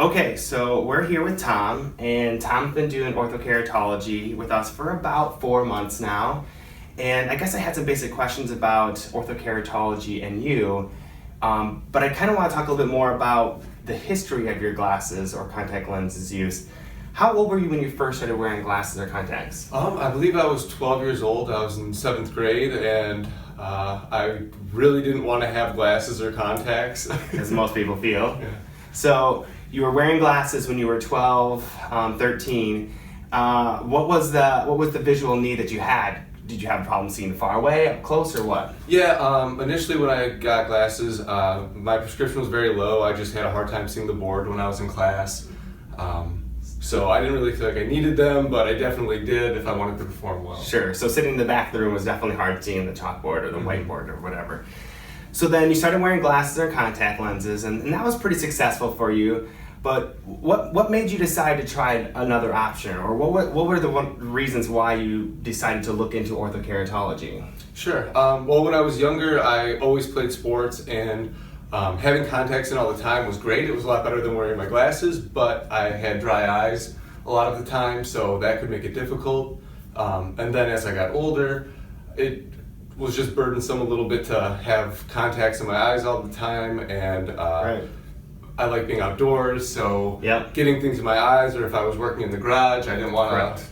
Okay, so we're here with Tom, and Tom's been doing orthokeratology with us for about 4 months now. And I guess I had some basic questions about orthokeratology and you, but I kind of want to talk a little bit more about the history of your glasses or contact lenses use. How old were you when you first started wearing glasses or contacts? I believe I was 12 years old. I was in 7th grade, and I really didn't want to have glasses or contacts. As most people feel. Yeah. So you were wearing glasses when you were 12, 13. What was the visual need that you had? Did you have a problem seeing far away, up close, or what? Yeah, initially when I got glasses, my prescription was very low. I just had a hard time seeing the board when I was in class. So I didn't really feel like I needed them, but I definitely did if I wanted to perform well. Sure, so sitting in the back of the room was definitely hard seeing the chalkboard or the whiteboard or whatever. So then you started wearing glasses or contact lenses, and that was pretty successful for you. But what made you decide to try another option, or what were the reasons why you decided to look into orthokeratology? Sure. Well, when I was younger, I always played sports, and having contacts in all the time was great. It was a lot better than wearing my glasses, but I had dry eyes a lot of the time, so that could make it difficult. And then as I got older, it was just burdensome a little bit to have contacts in my eyes all the time, and Right. I like being outdoors, so Yep. getting things in my eyes, or if I was working in the garage, I didn't want to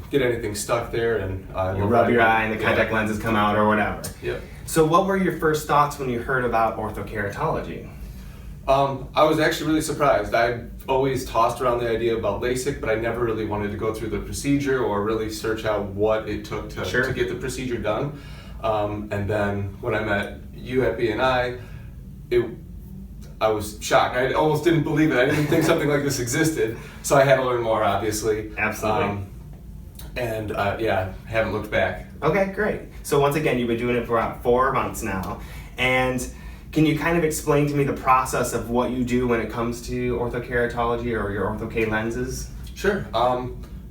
get anything stuck there, and You rub your eye and the contact lenses come out or whatever. Yep. So what were your first thoughts when you heard about orthokeratology? I was actually really surprised. I always tossed around the idea about LASIK, but I never really wanted to go through the procedure or really search out what it took to get the procedure done. And then when I met you at BNI, I was shocked. I almost didn't believe it. I didn't think something like this existed. So I had to learn more, obviously. Absolutely. Haven't looked back. Okay, great. So once again, you've been doing it for about 4 months now. And can you kind of explain to me the process of what you do when it comes to orthokeratology or your Ortho K lenses? Sure.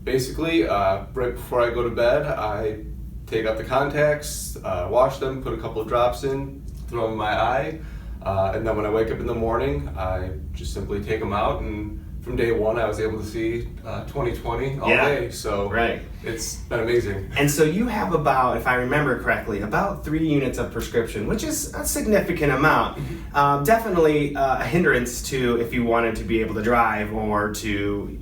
Basically, right before I go to bed, I take out the contacts, wash them, put a couple of drops in, throw them in my eye, and then when I wake up in the morning, I just simply take them out, and from day one I was able to see 20/20 all day, so right. It's been amazing. And so you have about, if I remember correctly, about 3 units of prescription, which is a significant amount. Definitely a hindrance to if you wanted to be able to drive or to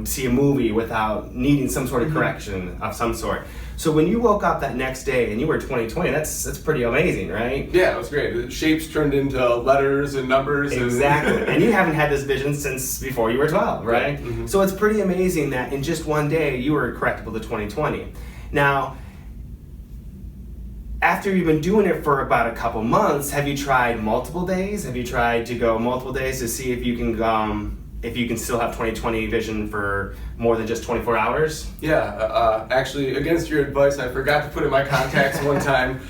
see a movie without needing some sort of correction of some sort. So when you woke up that next day and you were 20/20, that's pretty amazing, right? Yeah, it was great. The shapes turned into letters and numbers. Exactly. And you haven't had this vision since before you were 12, right? Mm-hmm. So it's pretty amazing that in just one day you were correctable to 20/20. Now, after you've been doing it for about a couple months, have you tried multiple days? Have you tried to go multiple days to see if you can still have 20/20 vision for more than just 24 hours? Yeah, actually, against your advice, I forgot to put in my contacts one time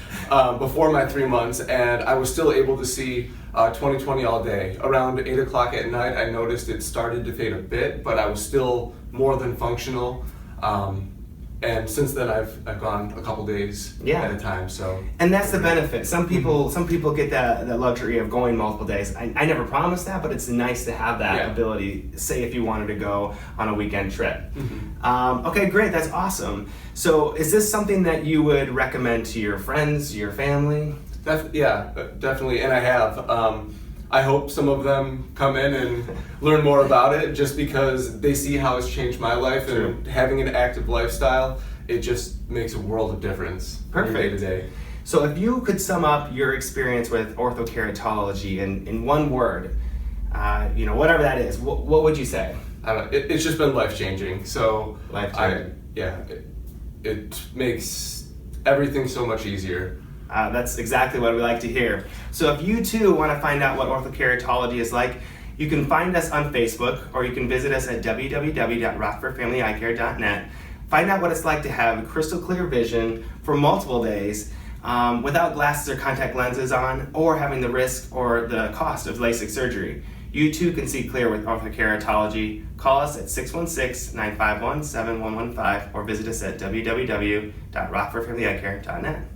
before my 3 months, and I was still able to see 20/20 all day. Around 8 o'clock at night, I noticed it started to fade a bit, but I was still more than functional. And since then, I've gone a couple days at a time. So, and that's the benefit. Some people get that luxury of going multiple days. I never promised that, but it's nice to have that ability. Say if you wanted to go on a weekend trip. Okay, great. That's awesome. So, is this something that you would recommend to your friends, your family? Definitely, and I have. I hope some of them come in and learn more about it just because they see how it's changed my life. And having an active lifestyle, it just makes a world of difference. Perfect. Day to day. So if you could sum up your experience with orthokeratology in one word, whatever that is, what would you say? I don't know, it's just been life-changing. So Life-changing. It makes everything so much easier. That's exactly what we like to hear. So if you too want to find out what orthokeratology is like, you can find us on Facebook, or you can visit us at www.rockfordfamilyeyecare.net. Find out what it's like to have crystal clear vision for multiple days without glasses or contact lenses on, or having the risk or the cost of LASIK surgery. You too can see clear with orthokeratology. Call us at 616-951-7115 or visit us at www.rockfordfamilyeyecare.net.